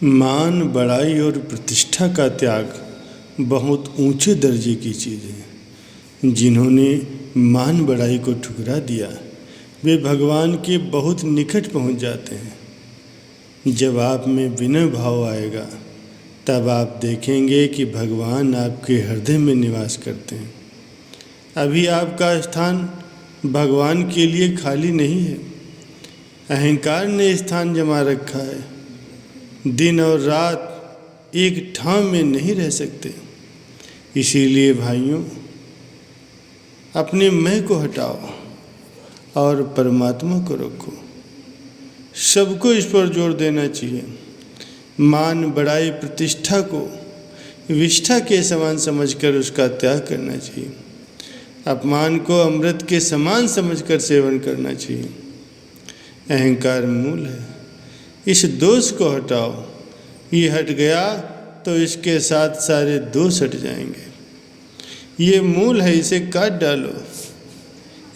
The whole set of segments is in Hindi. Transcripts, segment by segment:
मान, बड़ाई और प्रतिष्ठा का त्याग बहुत ऊंचे दर्जे की चीज़ है। जिन्होंने मान बड़ाई को ठुकरा दिया वे भगवान के बहुत निकट पहुंच जाते हैं। जब आप में विनय भाव आएगा तब आप देखेंगे कि भगवान आपके हृदय में निवास करते हैं। अभी आपका स्थान भगवान के लिए खाली नहीं है, अहंकार ने स्थान जमा रखा है। दिन और रात एक ठाव में नहीं रह सकते। इसीलिए भाइयों, अपने मैं को हटाओ और परमात्मा को रखो। सबको इस पर जोर देना चाहिए। मान, बड़ाई, प्रतिष्ठा को विष्ठा के समान समझकर उसका त्याग करना चाहिए। अपमान को अमृत के समान समझकर सेवन करना चाहिए। अहंकार मूल है, इस दोष को हटाओ। ये हट गया तो इसके साथ सारे दोष हट जाएंगे। ये मूल है, इसे काट डालो।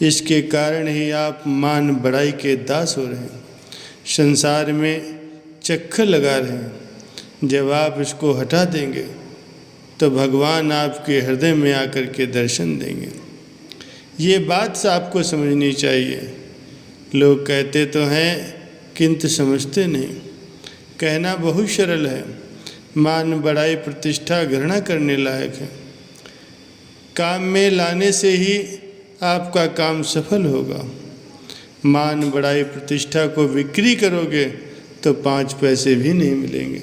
इसके कारण ही आप मान बड़ाई के दास हो रहे हैं, संसार में चक्कर लगा रहे हैं। जब आप इसको हटा देंगे तो भगवान आपके हृदय में आकर के दर्शन देंगे। ये बात आपको समझनी चाहिए। लोग कहते तो हैं किंतु समझते नहीं। कहना बहुत सरल है, मान, बड़ाई, प्रतिष्ठा घृणा करने लायक है। काम में लाने से ही आपका काम सफल होगा। मान, बड़ाई, प्रतिष्ठा को बिक्री करोगे तो 5 पैसे भी नहीं मिलेंगे।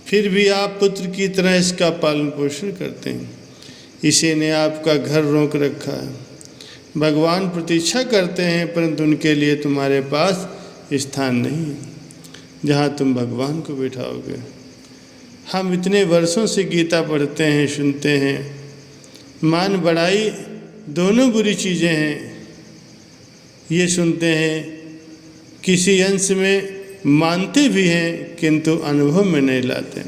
फिर भी आप पुत्र की तरह इसका पालन पोषण करते हैं। इसी ने आपका घर रोक रखा है। भगवान प्रतीक्षा करते हैं, परंतु उनके लिए तुम्हारे पास स्थान नहीं है जहाँ तुम भगवान को बिठाओगे। हम इतने वर्षों से गीता पढ़ते हैं, सुनते हैं। मान, बड़ाई दोनों बुरी चीज़ें हैं, ये सुनते हैं। किसी अंश में मानते भी हैं किंतु अनुभव में नहीं लाते।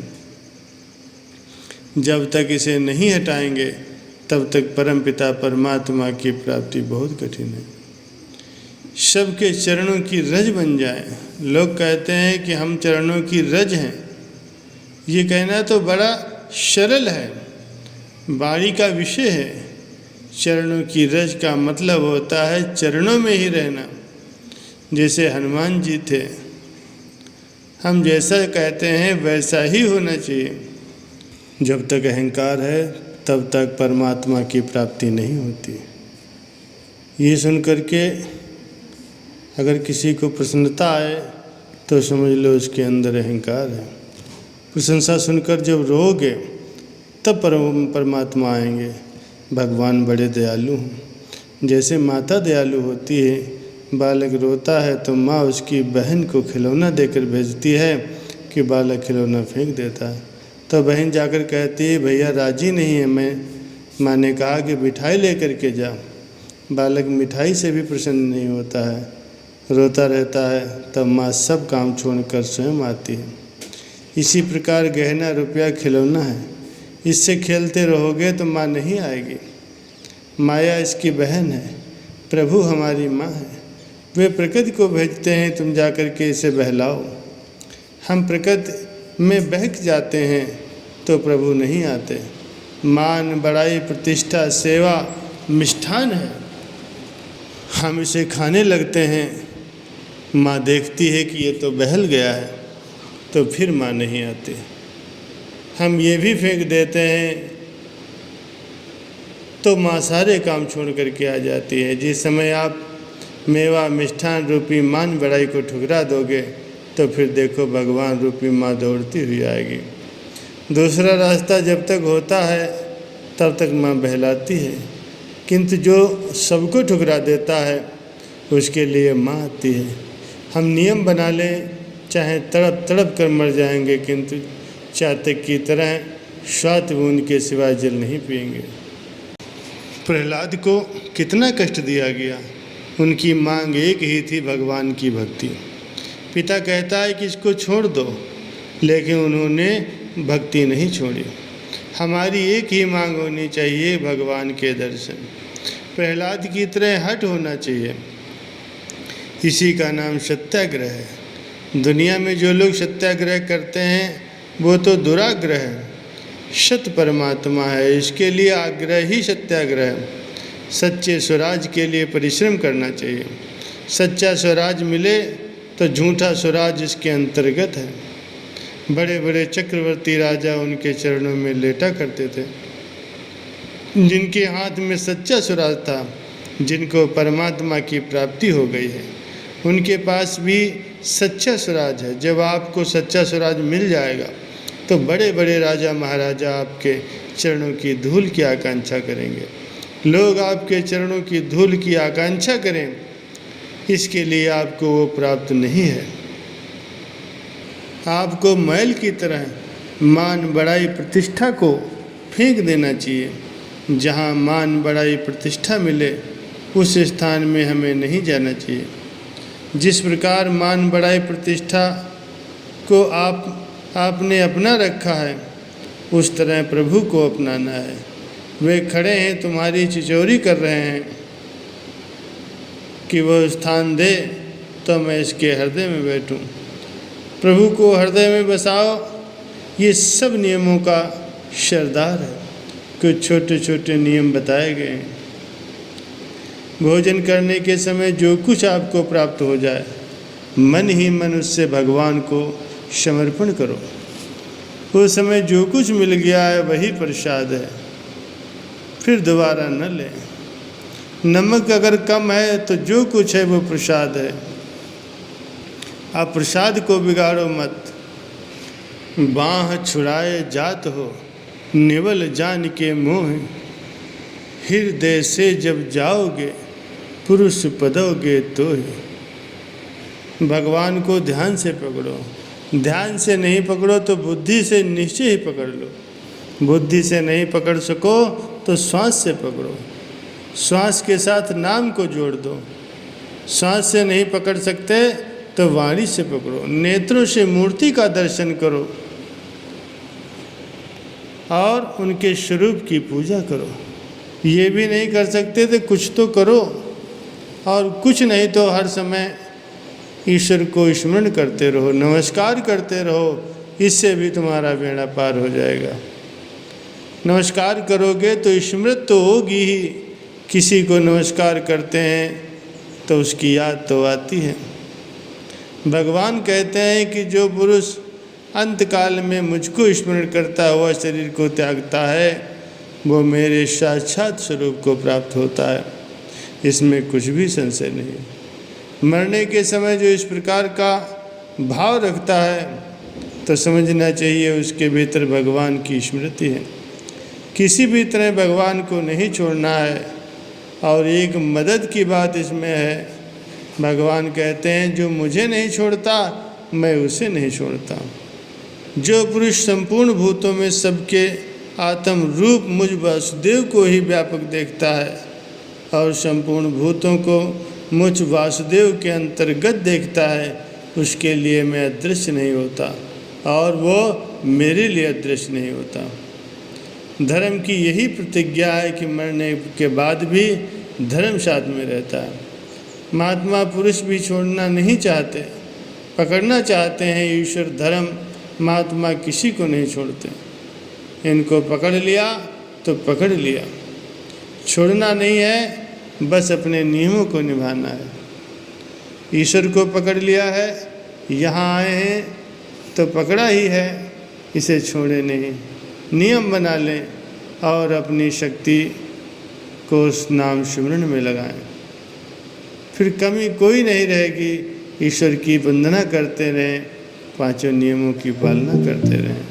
जब तक इसे नहीं हटाएंगे तब तक परमपिता परमात्मा की प्राप्ति बहुत कठिन है। सबके चरणों की रज बन जाए। लोग कहते हैं कि हम चरणों की रज हैं। ये कहना तो बड़ा सरल है, वाणी का विषय है। चरणों की रज का मतलब होता है चरणों में ही रहना। जैसे हनुमान जी थे, हम जैसा कहते हैं वैसा ही होना चाहिए। जब तक अहंकार है तब तक परमात्मा की प्राप्ति नहीं होती। ये सुन करके अगर किसी को प्रसन्नता आए तो समझ लो उसके अंदर अहंकार है। प्रशंसा सुनकर जब रोओगे तब परमात्मा आएंगे। भगवान बड़े दयालु हैं। जैसे माता दयालु होती है, बालक रोता है तो माँ उसकी बहन को खिलौना देकर भेजती है कि बालक खिलौना फेंक देता है। तो बहन जाकर कहती है भैया राजी नहीं है माँ ने कहा कि मिठाई लेकर के जा। बालक मिठाई से भी प्रसन्न नहीं होता है, रोता रहता है। तब माँ सब काम छोड़कर स्वयं आती है। इसी प्रकार गहना, रुपया खिलौना है, इससे खेलते रहोगे तो माँ नहीं आएगी। माया इसकी बहन है, प्रभु हमारी माँ है। वे प्रकृति को भेजते हैं तुम जाकर के इसे बहलाओ। हम प्रकृति में बहक जाते हैं तो प्रभु नहीं आते। मान, बड़ाई, प्रतिष्ठा, सेवा मिष्ठान है। हम इसे खाने लगते हैं, माँ देखती है कि ये तो बहल गया है, तो फिर माँ नहीं आती। हम ये भी फेंक देते हैं तो माँ सारे काम छोड़ करके आ जाती है। जिस समय आप मेवा, मिष्ठान रूपी मान, बड़ाई को ठुकरा दोगे तो फिर देखो भगवान रूपी माँ दौड़ती हुई आएगी। दूसरा रास्ता जब तक होता है तब तक माँ बहलाती है, किंतु जो सबको ठुकरा देता है उसके लिए माँ आती है। हम नियम बना लें, चाहे तड़प तड़प कर मर जाएंगे, किंतु चातक की तरह स्वात बूंद के सिवाय जल नहीं पिएंगे। प्रहलाद को कितना कष्ट दिया गया। उनकी मांग एक ही थी, भगवान की भक्ति। पिता कहता है कि इसको छोड़ दो, लेकिन उन्होंने भक्ति नहीं छोड़ी। हमारी एक ही मांग होनी चाहिए, भगवान के दर्शन। प्रहलाद की तरह हट होना चाहिए। इसी का नाम सत्याग्रह है। दुनिया में जो लोग सत्याग्रह करते हैं वो तो दुराग्रह है। सत परमात्मा है, इसके लिए आग्रह ही सत्याग्रह है। सच्चे स्वराज के लिए परिश्रम करना चाहिए। सच्चा स्वराज मिले तो झूठा स्वराज इसके अंतर्गत है। बड़े बड़े चक्रवर्ती राजा उनके चरणों में लेटा करते थे, जिनके हाथ में सच्चा स्वराज था, जिनको परमात्मा की प्राप्ति हो गई है, उनके पास भी सच्चा स्वराज है। जब आपको सच्चा स्वराज मिल जाएगा तो बड़े बड़े राजा महाराजा आपके चरणों की धूल की आकांक्षा करेंगे। लोग आपके चरणों की धूल की आकांक्षा करें, इसके लिए आपको वो प्राप्त नहीं है। आपको मैल की तरह मान बड़ाई प्रतिष्ठा को फेंक देना चाहिए। जहाँ मान बड़ाई प्रतिष्ठा मिले उस स्थान में हमें नहीं जाना चाहिए। जिस प्रकार मान बड़ाई प्रतिष्ठा को आपने अपना रखा है, उस तरह प्रभु को अपनाना है। वे खड़े हैं, तुम्हारी चिचौरी कर रहे हैं कि वह स्थान दे तो मैं इसके हृदय में बैठूं। प्रभु को हृदय में बसाओ। ये सब नियमों का सरदार है। कुछ छोटे छोटे नियम बताए गए हैं। भोजन करने के समय जो कुछ आपको प्राप्त हो जाए, मन ही मन उससे भगवान को समर्पण करो। उस समय जो कुछ मिल गया है वही प्रसाद है, फिर दोबारा न लें। नमक अगर कम है तो जो कुछ है वो प्रसाद है। आप प्रसाद को बिगाड़ो मत। बाँह छुड़ाए जात हो निवल जान के मोह, हृदय से जब जाओगे पुरुष पदोगे तो ही। भगवान को ध्यान से पकड़ो। ध्यान से नहीं पकड़ो तो बुद्धि से निश्चय ही पकड़ लो। बुद्धि से नहीं पकड़ सको तो श्वास से पकड़ो। श्वास के साथ नाम को जोड़ दो। श्वास से नहीं पकड़ सकते तो वाणी से पकड़ो। नेत्रों से मूर्ति का दर्शन करो और उनके स्वरूप की पूजा करो। ये भी नहीं कर सकते तो कुछ तो करो, और कुछ नहीं तो हर समय ईश्वर को स्मरण करते रहो, नमस्कार करते रहो। इससे भी तुम्हारा बेड़ा पार हो जाएगा। नमस्कार करोगे तो स्मृति तो होगी ही। किसी को नमस्कार करते हैं तो उसकी याद तो आती है। भगवान कहते हैं कि जो पुरुष अंतकाल में मुझको स्मरण करता हुआ शरीर को त्यागता है, वो मेरे साक्षात स्वरूप को प्राप्त होता है। इसमें कुछ भी संशय नहीं। मरने के समय जो इस प्रकार का भाव रखता है तो समझना चाहिए उसके भीतर भगवान की स्मृति है। किसी भी तरह भगवान को नहीं छोड़ना है। और एक मदद की बात इसमें है, भगवान कहते हैं जो मुझे नहीं छोड़ता मैं उसे नहीं छोड़ता। जो पुरुष संपूर्ण भूतों में सबके आत्म रूप मुझ वासुदेव को ही व्यापक देखता है और संपूर्ण भूतों को मुझ वासुदेव के अंतर्गत देखता है, उसके लिए मैं अदृश्य नहीं होता और वो मेरे लिए अदृश्य नहीं होता। धर्म की यही प्रतिज्ञा है कि मरने के बाद भी धर्म साथ में रहता है। महात्मा पुरुष भी छोड़ना नहीं चाहते, पकड़ना चाहते हैं ईश्वर धर्म। महात्मा किसी को नहीं छोड़ते। इनको पकड़ लिया तो पकड़ लिया, छोड़ना नहीं है, बस अपने नियमों को निभाना है। ईश्वर को पकड़ लिया है, यहाँ आए हैं तो पकड़ा ही है, इसे छोड़े नहीं। नियम बना लें और अपनी शक्ति को उस नाम स्मरण में लगाएं, फिर कमी कोई नहीं रहेगी। ईश्वर की वंदना करते रहें, पांचों नियमों की पालना करते रहें।